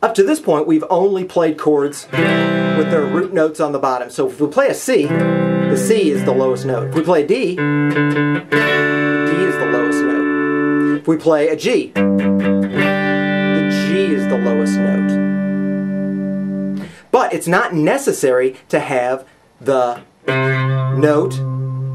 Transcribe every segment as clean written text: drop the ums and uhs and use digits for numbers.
Up to this point, we've only played chords with their root notes on the bottom. So if we play a C, the C is the lowest note. If we play a D, the D is the lowest note. If we play a G, the G is the lowest note. But it's not necessary to have the note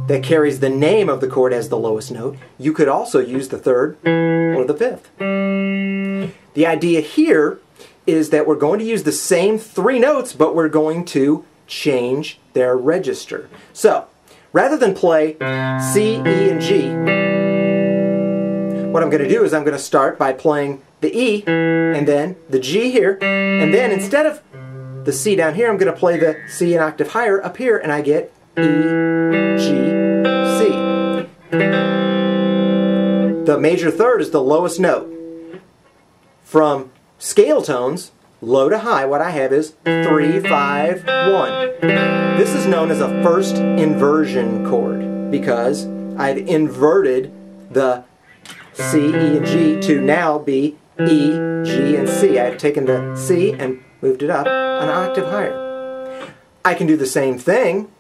that carries the name of the chord as the lowest note. You could also use the third or the fifth. The idea here is that we're going to use the same three notes, but we're going to change their register. So, rather than play C, E, and G, what I'm going to do is I'm going to start by playing the E, and then the G here, and then instead of the C down here, I'm going to play the C an octave higher up here, and I get E, G, C. The major third is the lowest note. From scale tones, low to high, what I have is 3, 5, 1. This is known as a first inversion chord because I've inverted the C, E, and G to now be E, G, and C. I've taken the C and moved it up an octave higher. I can do the same thing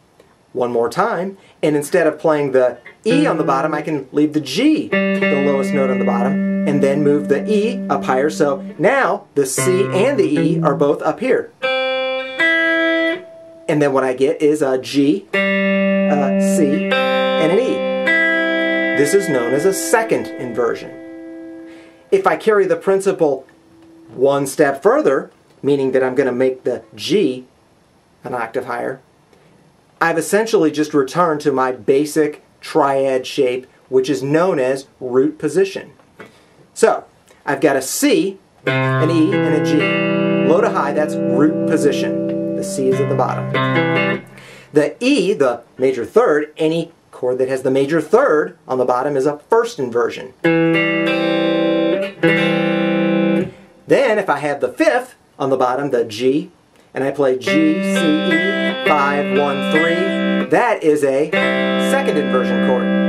one more time, and instead of playing the E on the bottom, I can leave the G, the lowest note on the bottom, and then move the E up higher. So now the C and the E are both up here. And then what I get is a G, a C, and an E. This is known as a second inversion. If I carry the principle one step further, meaning that I'm going to make the G an octave higher, I've essentially just returned to my basic triad shape, which is known as root position. So, I've got a C, an E, and a G. Low to high, that's root position. The C is at the bottom. The E, the major third, any chord that has the major third on the bottom is a first inversion. Then, if I have the fifth on the bottom, the G, and I play G, C, E, 5, 1, 3, that is a second inversion chord.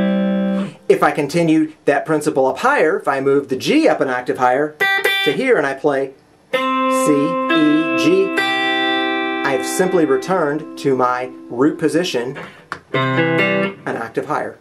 If I continue that principle up higher, if I move the G up an octave higher to here and I play C, E, G, I've simply returned to my root position an octave higher.